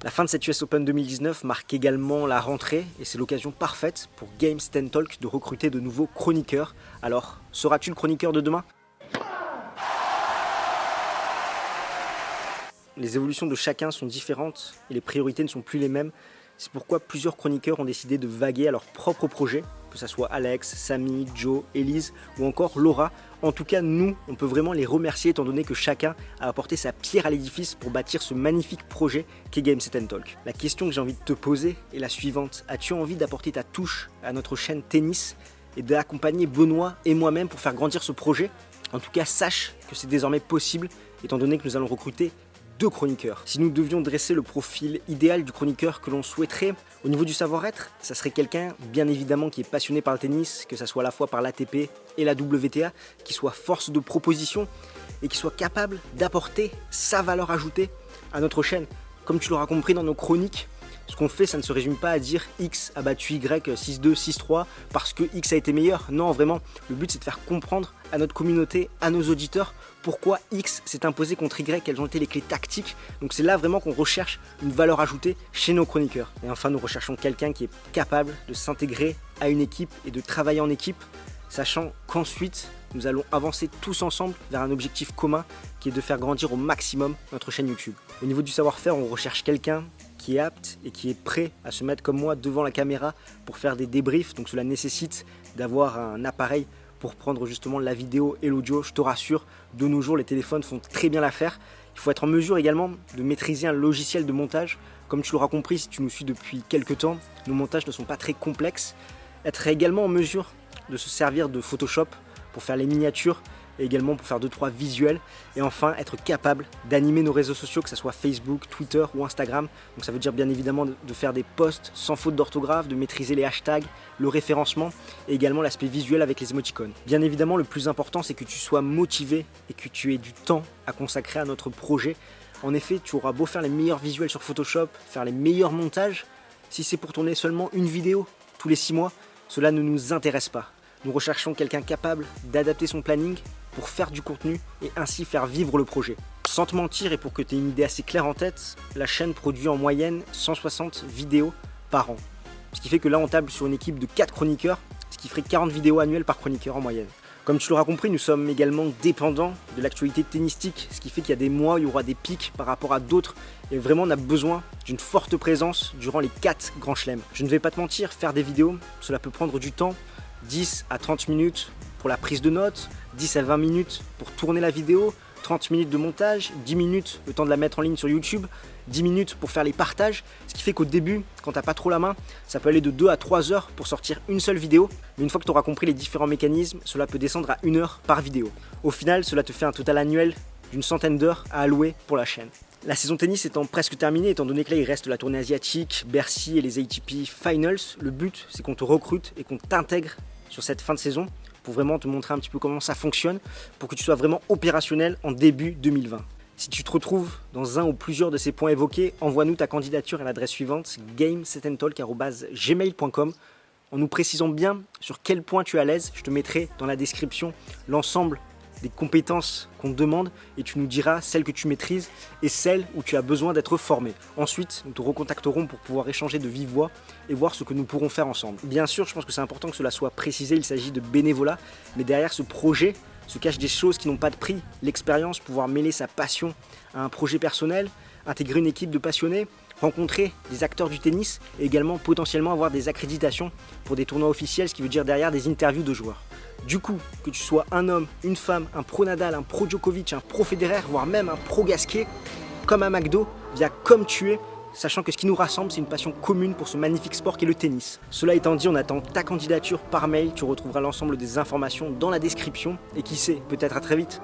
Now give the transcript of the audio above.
La fin de cette US Open 2019 marque également la rentrée et c'est l'occasion parfaite pour Games 10 Talk de recruter de nouveaux chroniqueurs. Alors, seras-tu le chroniqueur de demain ? Les évolutions de chacun sont différentes et les priorités ne sont plus les mêmes. C'est pourquoi plusieurs chroniqueurs ont décidé de vaguer à leur propre projet, que ce soit Alex, Samy, Joe, Elise ou encore Laura. En tout cas, nous, on peut vraiment les remercier étant donné que chacun a apporté sa pierre à l'édifice pour bâtir ce magnifique projet qu'est Games 10 Talk. La question que j'ai envie de te poser est la suivante. As-tu envie d'apporter ta touche à notre chaîne tennis et d'accompagner Benoît et moi-même pour faire grandir ce projet ? En tout cas, sache que c'est désormais possible étant donné que nous allons recruter 2 chroniqueurs. Si nous devions dresser le profil idéal du chroniqueur que l'on souhaiterait, au niveau du savoir-être, ça serait quelqu'un bien évidemment qui est passionné par le tennis, que ça soit à la fois par l'ATP et la WTA, qui soit force de proposition et qui soit capable d'apporter sa valeur ajoutée à notre chaîne. Comme tu l'auras compris dans nos chroniques, ce qu'on fait, ça ne se résume pas à dire X a battu Y 6-2, 6-3 parce que X a été meilleur. Non, vraiment, le but c'est de faire comprendre à notre communauté, à nos auditeurs, pourquoi X s'est imposé contre Y, quelles ont été les clés tactiques. Donc c'est là vraiment qu'on recherche une valeur ajoutée chez nos chroniqueurs. Et enfin, nous recherchons quelqu'un qui est capable de s'intégrer à une équipe et de travailler en équipe, sachant qu'ensuite, nous allons avancer tous ensemble vers un objectif commun qui est de faire grandir au maximum notre chaîne YouTube. Au niveau du savoir-faire, on recherche quelqu'un qui est apte et qui est prêt à se mettre comme moi devant la caméra pour faire des débriefs. Donc cela nécessite d'avoir un appareil pour prendre justement la vidéo et l'audio. Je te rassure, de nos jours les téléphones font très bien l'affaire. Il faut être en mesure également de maîtriser un logiciel de montage. Comme tu l'auras compris si tu nous suis depuis quelques temps, nos montages ne sont pas très complexes. Être également en mesure de se servir de Photoshop pour faire les miniatures et également pour faire 2-3 visuels, et enfin être capable d'animer nos réseaux sociaux, que ce soit Facebook, Twitter ou Instagram. Donc ça veut dire bien évidemment de faire des posts sans faute d'orthographe, de maîtriser les hashtags, le référencement et également l'aspect visuel avec les émoticônes. Bien évidemment, le plus important c'est que tu sois motivé et que tu aies du temps à consacrer à notre projet. En effet, tu auras beau faire les meilleurs visuels sur Photoshop, faire les meilleurs montages, si c'est pour tourner seulement une vidéo tous les 6 mois, cela ne nous intéresse pas. Nous recherchons quelqu'un capable d'adapter son planning pour faire du contenu et ainsi faire vivre le projet. Sans te mentir et pour que tu aies une idée assez claire en tête, la chaîne produit en moyenne 160 vidéos par an. Ce qui fait que là on table sur une équipe de 4 chroniqueurs, ce qui ferait 40 vidéos annuelles par chroniqueur en moyenne. Comme tu l'auras compris, nous sommes également dépendants de l'actualité tennistique, ce qui fait qu'il y a des mois où il y aura des pics par rapport à d'autres et vraiment on a besoin d'une forte présence durant les 4 grands chelems. Je ne vais pas te mentir, faire des vidéos, cela peut prendre du temps, 10 à 30 minutes pour la prise de notes, 10 à 20 minutes pour tourner la vidéo, 30 minutes de montage, 10 minutes le temps de la mettre en ligne sur YouTube, 10 minutes pour faire les partages, ce qui fait qu'au début, quand t'as pas trop la main, ça peut aller de 2 à 3 heures pour sortir une seule vidéo, mais une fois que tu auras compris les différents mécanismes, cela peut descendre à 1 heure par vidéo. Au final, cela te fait un total annuel d'une centaine d'heures à allouer pour la chaîne. La saison tennis étant presque terminée, étant donné que là il reste la tournée asiatique, Bercy et les ATP Finals, le but c'est qu'on te recrute et qu'on t'intègre sur cette fin de saison pour vraiment te montrer un petit peu comment ça fonctionne, pour que tu sois vraiment opérationnel en début 2020. Si tu te retrouves dans un ou plusieurs de ces points évoqués, envoie-nous ta candidature à l'adresse suivante, game7talk@gmail.com. En nous précisant bien sur quel point tu es à l'aise, je te mettrai dans la description l'ensemble des compétences qu'on te demande et tu nous diras celles que tu maîtrises et celles où tu as besoin d'être formé. Ensuite, nous te recontacterons pour pouvoir échanger de vive voix et voir ce que nous pourrons faire ensemble. Bien sûr, je pense que c'est important que cela soit précisé, il s'agit de bénévolat, mais derrière ce projet se cachent des choses qui n'ont pas de prix. L'expérience, pouvoir mêler sa passion à un projet personnel, intégrer une équipe de passionnés, rencontrer des acteurs du tennis et également potentiellement avoir des accréditations pour des tournois officiels, ce qui veut dire derrière des interviews de joueurs. Du coup, que tu sois un homme, une femme, un pro Nadal, un pro Djokovic, un pro Federer, voire même un pro Gasquet, comme un McDo, viens comme tu es, sachant que ce qui nous rassemble, c'est une passion commune pour ce magnifique sport qu'est le tennis. Cela étant dit, on attend ta candidature par mail, tu retrouveras l'ensemble des informations dans la description et qui sait, peut-être à très vite.